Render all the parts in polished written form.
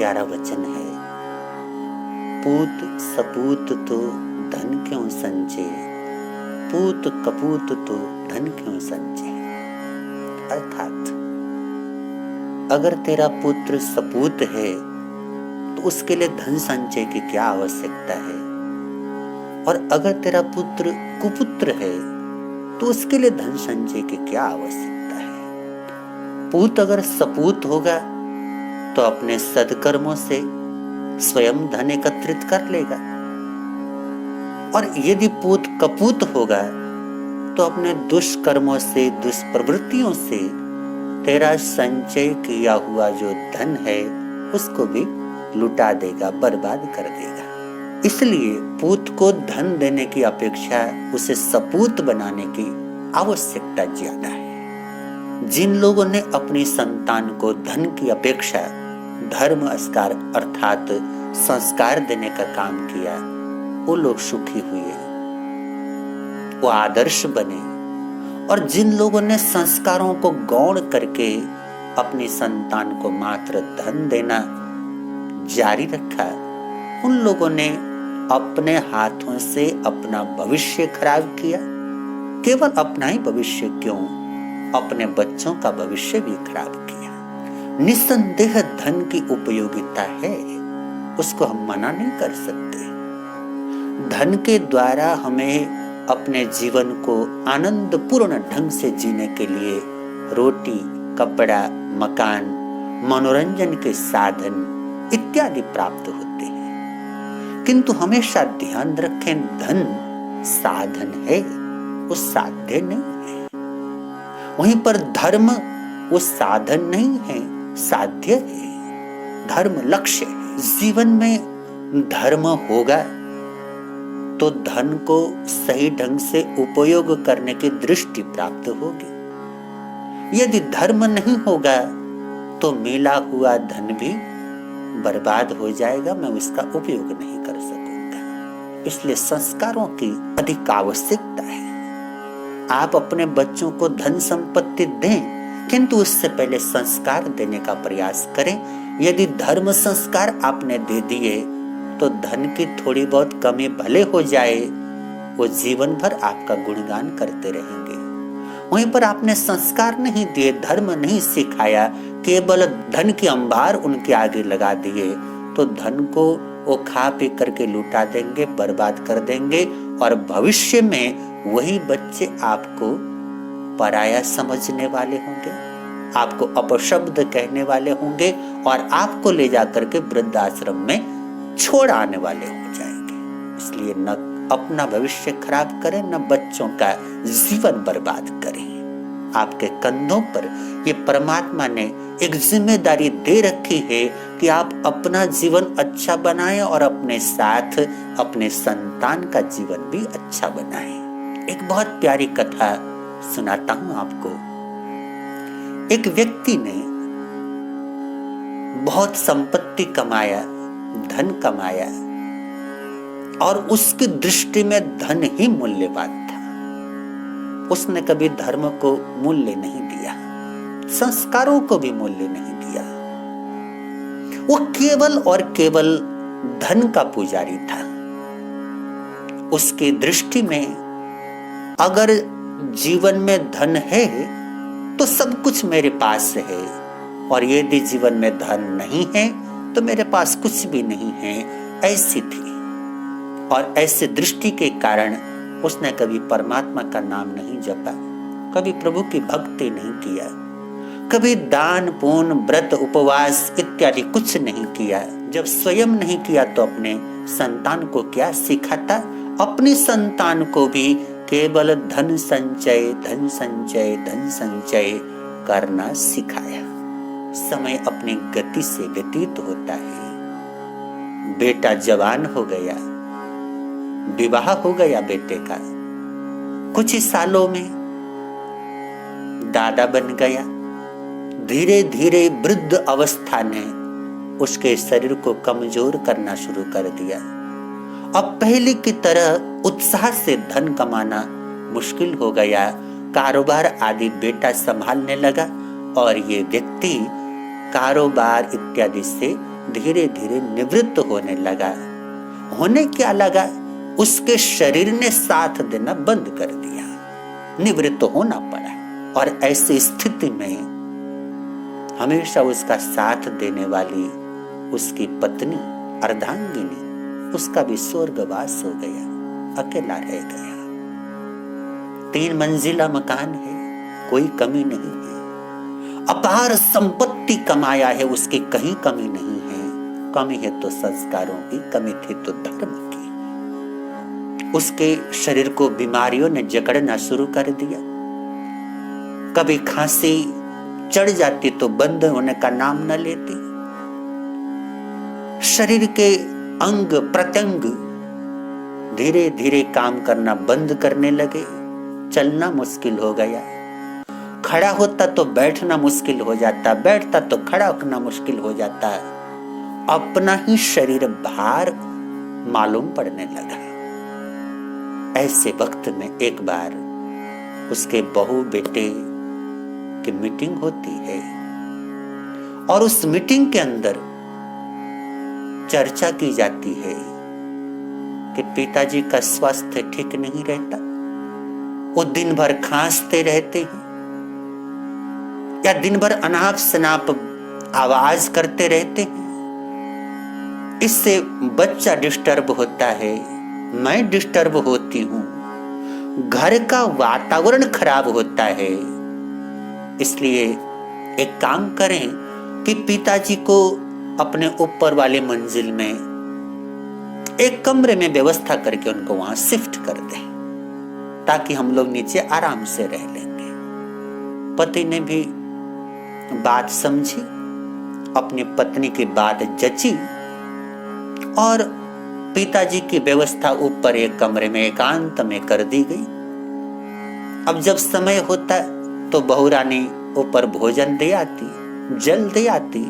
प्यारा वचन है। पूत सपूत तो धन क्यों संचे, पूत कपूत तो धन क्यों संचे। अर्थात अगर तेरा पुत्र सपूत है तो उसके लिए धन संचय की क्या आवश्यकता है, और अगर तेरा पुत्र कुपुत्र है तो उसके लिए धन संचय की क्या आवश्यकता है। पूत अगर सपूत होगा तो अपने सदकर्मों से स्वयं धन एकत्रित कर लेगा, और यदि पूत कपूत होगा तो अपने दुष्कर्मों से, दुष्प्रवृत्तियों से तेरा संचय किया हुआ जो धन है उसको भी लुटा देगा, बर्बाद कर देगा। इसलिए पूत को धन देने की अपेक्षा उसे सपूत बनाने की आवश्यकता ज्यादा है। जिन लोगों ने अपनी संतान को धन की अपेक्षा धर्म अर्थात संस्कार देने का काम किया, वो लोग सुखी हुए, वो आदर्श बने। और जिन लोगों ने संस्कारों को गौण करके अपनी संतान को मात्र धन देना जारी रखा, उन लोगों ने अपने हाथों से अपना भविष्य खराब किया। केवल अपना ही भविष्य क्यों, अपने बच्चों का भविष्य भी खराब किया। निस्संदेह धन की उपयोगिता है, उसको हम मना नहीं कर सकते। धन के द्वारा हमें अपने जीवन को आनंदपूर्ण ढंग से जीने के लिए रोटी, कपड़ा, मकान, मनोरंजन के साधन इत्यादि प्राप्त होते हैं, किंतु हमेशा ध्यान रखें धन साधन है, वो साध्य नहीं है। वहीं पर धर्म वो साधन नहीं है, साध्य है। धर्म लक्ष्य है। जीवन में धर्म होगा तो धन को सही ढंग से उपयोग करने की दृष्टि प्राप्त होगी। यदि धर्म नहीं होगा तो मिला हुआ धन भी बर्बाद हो जाएगा, मैं उसका उपयोग नहीं कर सकूंगा। इसलिए संस्कारों की अधिक आवश्यकता है। आप अपने बच्चों को धन संपत्ति दें, किंतु उससे पहले संस्कार देने का प्रयास करें। यदि धर्म संस्कार आपने दे दिए तो धन की थोड़ी बहुत कमी भले हो जाए, वो जीवन भर आपका गुणगान करते रहेंगे। वहीं पर आपने संस्कार नहीं दिए, धर्म नहीं सिखाया, केवल धन की अंबार उनके आगे लगा दिए, तो धन को वो खा पी करके लुटा देंगे, बर्बाद कर देंगे, और भविष्य में वही बच्चे आपको पराया समझने वाले होंगे, आपको अपशब्द कहने वाले होंगे, और आपको ले जाकर के वृद्धाश्रम में छोड़ आने वाले हो जाएंगे। इसलिए न अपना भविष्य खराब करें, न बच्चों का जीवन बर्बाद करें। आपके कंधों पर ये परमात्मा ने एक जिम्मेदारी दे रखी है कि आप अपना जीवन अच्छा बनाएं और अपने साथ अपने संतान का जीवन भी अच्छा बनाएं। एक बहुत प्यारी कथा सुनाता हूं आपको। एक व्यक्ति ने बहुत संपत्ति कमाया, धन कमाया, और उसकी दृष्टि में धन ही मूल्यवान था। उसने कभी धर्म को मूल्य नहीं दिया, संस्कारों को भी मूल्य नहीं दिया। वो केवल और केवल धन का पुजारी था। उसकी दृष्टि में अगर जीवन में धन है तो सब कुछ मेरे पास है, और यदि जीवन में धन नहीं है तो मेरे पास कुछ भी नहीं है, ऐसी थी। और ऐसे दृष्टि के कारण उसने कभी परमात्मा का नाम नहीं जपा, कभी प्रभु की भक्ति नहीं किया, कभी दान पुण्य व्रत उपवास इत्यादि कुछ नहीं किया। जब स्वयं नहीं किया तो अपने संतान को क्या सिखाता? अपनी संतान को भी केवल धन संचय, धन संचय, धन संचय करना सिखाया। समय अपनी गति से व्यतीत होता है। बेटा जवान हो गया, विवाह हो गया बेटे का, कुछ ही सालों में दादा बन गया। धीरे धीरे वृद्ध अवस्था ने उसके शरीर को कमजोर करना शुरू कर दिया। अब पहले की तरह उत्साह से धन कमाना मुश्किल हो गया। कारोबार आदि बेटा संभालने लगा और ये व्यक्ति कारोबार इत्यादि से धीरे धीरे निवृत्त होने लगा। होने क्या लगा, उसके शरीर ने साथ देना बंद कर दिया, निवृत्त होना पड़ा। और ऐसी स्थिति में हमेशा उसका साथ देने वाली उसकी पत्नी अर्धांगिनी, उसका भी स्वर्गवास हो गया, अकेला रह गया। 3 मंजिला मकान है, कोई कमी नहीं है, अपार संपत्ति कमाया है, उसकी कहीं कमी नहीं है। कमी है तो संस्कारों की, कमी थी तो धर्म की। उसके शरीर को बीमारियों ने जकड़ना शुरू कर दिया। कभी खांसी चढ़ जाती तो बंद होने का नाम न लेती। शरीर के अंग प्रत्यंग धीरे धीरे काम करना बंद करने लगे। चलना मुश्किल हो गया, खड़ा होता तो बैठना मुश्किल हो जाता, बैठता तो खड़ा होना मुश्किल हो जाता। अपना ही शरीर भार मालूम पड़ने लगा। ऐसे वक्त में एक बार उसके बहू बेटे की मीटिंग होती है और उस मीटिंग के अंदर चर्चा की जाती है कि पिताजी का स्वास्थ्य ठीक नहीं रहता, वो दिन भर खांसते रहते हैं या दिन भर अनाप शनाप आवाज करते रहते हैं। इससे बच्चा डिस्टर्ब होता है, मैं डिस्टर्ब होती हूँ, घर का वातावरण खराब होता है। इसलिए एक काम करें कि पिताजी को अपने ऊपर वाले मंजिल में एक कमरे में व्यवस्था करके उनको वहां शिफ्ट कर दें, ताकि हम लोग नीचे आराम से रह लेंगे। पति ने भी बात समझी, अपनी पत्नी की बात जची और पिताजी की व्यवस्था ऊपर एक कमरे में एकांत में कर दी गई। अब जब समय होता तो बहू रानी ऊपर भोजन दे आती, जल दे आती।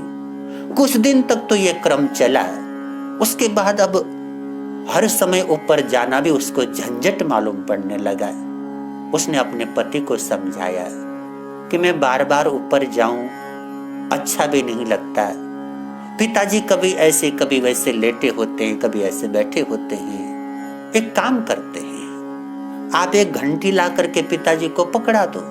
कुछ दिन तक तो ये क्रम चला। उसके बाद अब हर समय ऊपर जाना भी उसको झंझट मालूम पड़ने लगा। उसने अपने पति को समझाया कि मैं बार बार ऊपर जाऊं अच्छा भी नहीं लगता। पिताजी कभी ऐसे कभी वैसे लेटे होते हैं, कभी ऐसे बैठे होते हैं। एक काम करते हैं, आप एक घंटी ला करके पिताजी को पकड़ा दो।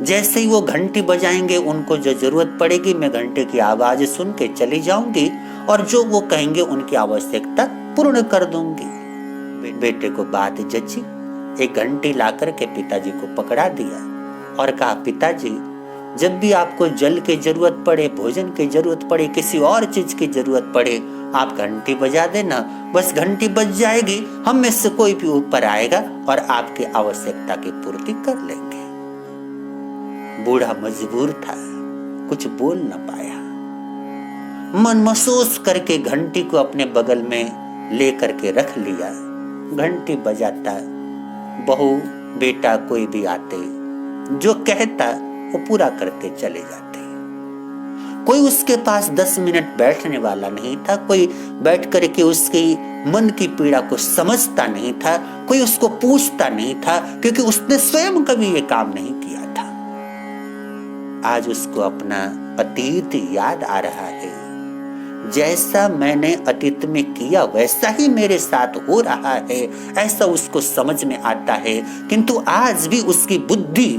जैसे ही वो घंटी बजाएंगे, उनको जो जरूरत पड़ेगी मैं घंटे की आवाज सुन के चली जाऊंगी और जो वो कहेंगे उनकी आवश्यकता पूर्ण कर दूंगी। बेटे को बात जची, एक घंटी ला करके पिताजी को पकड़ा दिया और कहा, पिताजी जब भी आपको जल की जरूरत पड़े, भोजन की जरूरत पड़े, किसी और चीज की जरूरत पड़े, आप घंटी बजा देना। बस घंटी बज जाएगी, हम में से कोई भी ऊपर आएगा और आपकी आवश्यकता की पूर्ति कर लेंगे। बूढ़ा मजबूर था, कुछ बोल न पाया। मन महसूस करके घंटी को अपने बगल में ले करके रख लिया। घंटी बजाता, बहू बेटा कोई भी आते, जो कहता वो पूरा करते चले जाते। कोई उसके पास 10 मिनट बैठने वाला नहीं था, कोई बैठ करके उसकी मन की पीड़ा को समझता नहीं था, कोई उसको पूछता नहीं था, क्योंकि उसने स्वयं कभी ये काम नहीं किया था। आज उसको अपना अतीत याद आ रहा है। जैसा मैंने अतीत में किया वैसा ही मेरे साथ हो रहा है, ऐसा उसको समझ में आता है। किंतु आज भी उसकी बुद्धि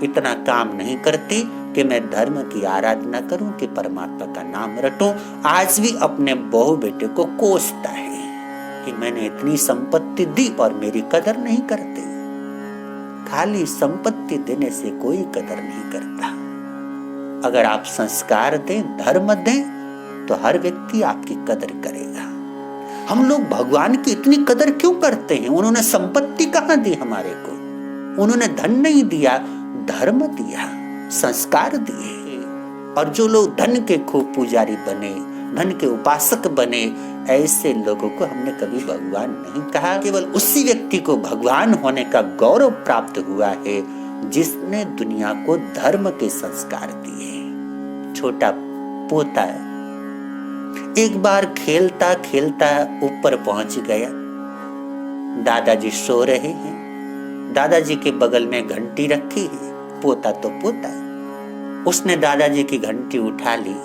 इतना काम नहीं करती कि मैं धर्म की आराधना करूं, कि परमात्मा का नाम रटूं। आज भी अपने बहू बेटे को कोसता है कि मैंने इतनी संपत्ति दी और मेरी कदर नहीं करते। खाली संपत्ति देने से कोई कदर नहीं करता। अगर आप संस्कार दें, धर्म दें, तो हर व्यक्ति आपकी कदर करेगा। हम लोग भगवान की इतनी कदर क्यों करते हैं? उन्होंने संपत्ति कहां दी हमारे को? उन्होंने धन नहीं दिया, धर्म दिया, संस्कार दिए। और जो लोग धन के खूब पुजारी बने, धन के उपासक बने, ऐसे लोगों को हमने कभी भगवान नहीं कहा। केवल उसी व्यक्ति को भगवान होने का गौरव प्राप्त हुआ है जिसने दुनिया को धर्म के संस्कार दिए। छोटा पोता एक बार खेलता खेलता ऊपर पहुंच गया। दादाजी सो रहे हैं, दादाजी के बगल में घंटी रखी है। पोता तो पोता, उसने दादाजी की घंटी उठा ली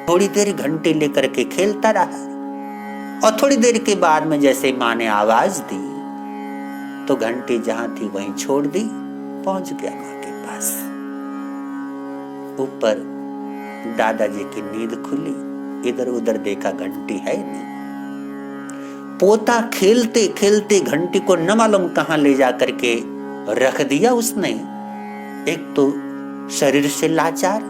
थोड़ी देर घंटी लेकर के खेलता रहा और थोड़ी देर के बाद में जैसे माँ ने आवाज दी तो घंटी जहां थी वहीं छोड़ दी, पहुंच गया माँ के पास। ऊपर दादाजी की नींद खुली, इधर उधर देखा घंटी है नहीं। पोता खेलते खेलते घंटी को न मालूम कहां ले जा करके रख दिया उसने। एक तो शरीर से लाचार,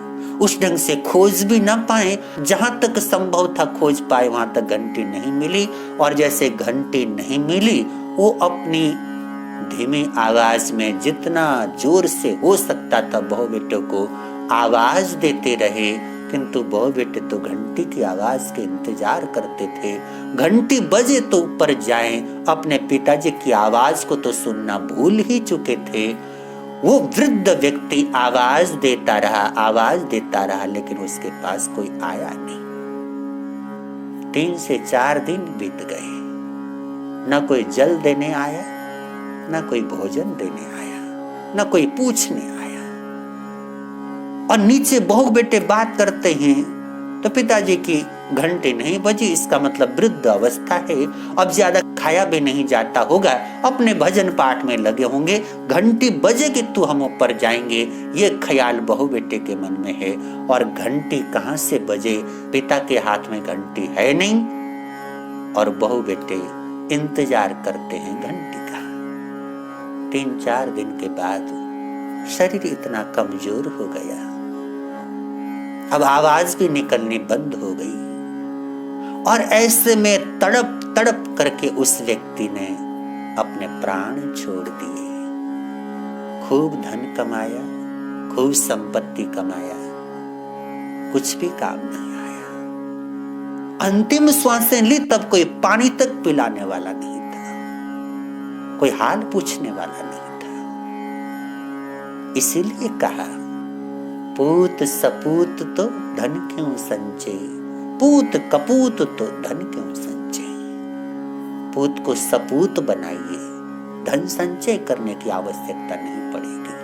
उस ढंग से खोज भी न पाए, जहां तक संभव था खोज पाए वहां तक घंटी नहीं मिली। और जैसे घंटी नहीं मिली वो अपनी धीमी आवाज में जितना जोर से हो सकता था बहु बेटों को आवाज देते रहे, किंतु बहु बेटे तो घंटी की आवाज के इंतजार करते थे। घंटी बजे तो ऊपर जाएं, अपने पिताजी की आवाज को तो सुनना भूल ही चुके थे। वो वृद्ध व्यक्ति आवाज देता रहा, लेकिन उसके पास कोई आया नहीं। 3 से 4 दिन बीत गए, न कोई जल देने आया, न कोई भोजन देने आया, न कोई पूछने आया। और नीचे बहु बेटे बात करते हैं तो पिताजी की घंटी नहीं बजी, इसका मतलब वृद्ध अवस्था है, अब ज्यादा खाया भी नहीं जाता होगा, अपने भजन पाठ में लगे होंगे। घंटी बजेगी तो हम ऊपर जाएंगे, ये ख्याल बहु बेटे के मन में है। और घंटी कहां से बजे, पिता के हाथ में घंटी है नहीं और बहु बेटे इंतजार करते हैं घंटी का। 3-4 दिन के बाद शरीर इतना कमजोर हो गया, अब आवाज भी निकलनी बंद हो गई। और ऐसे में तड़प तड़प करके उस व्यक्ति ने अपने प्राण छोड़ दिए। खूब धन कमाया, खूब संपत्ति कमाया, कुछ भी काम नहीं आया। अंतिम श्वासें ली तब कोई पानी तक पिलाने वाला नहीं था, कोई हाल पूछने वाला नहीं था। इसीलिए कहा पूत सपूत तो धन क्यों संचे, पूत कपूत तो धन क्यों संचय। पूत को सपूत बनाइए, धन संचय करने की आवश्यकता नहीं पड़ेगी।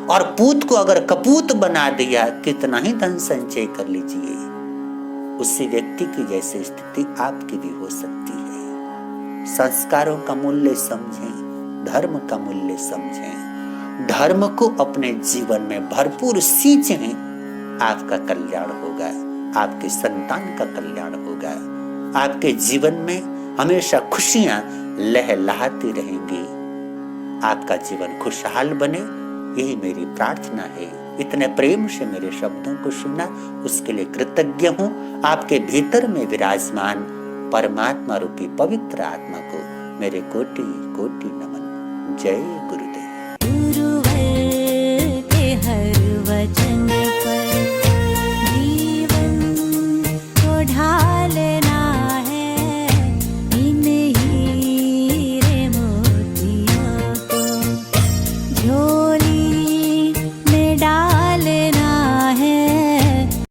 और पूत को अगर कपूत बना दिया, कितना ही धन संचय कर लीजिए, उसी व्यक्ति की जैसी स्थिति आपकी भी हो सकती है। संस्कारों का मूल्य समझें, धर्म का मूल्य समझें, धर्म को अपने जीवन में भरपूर सींचें, आपका कल्याण होगा, आपके संतान का कल्याण होगा, आपके जीवन में हमेशा खुशियां लहलहाती रहेंगी, आपका जीवन खुशहाल बने, यही मेरी प्रार्थना है। इतने प्रेम से मेरे शब्दों को सुना, उसके लिए कृतज्ञ हूँ। आपके भीतर में विराजमान परमात्मा रूपी पवित्र आत्मा को मेरे कोटि कोटि नमन। जय गुरुदेव। गुरुवर के हर वचन पर जीवन को ढाले।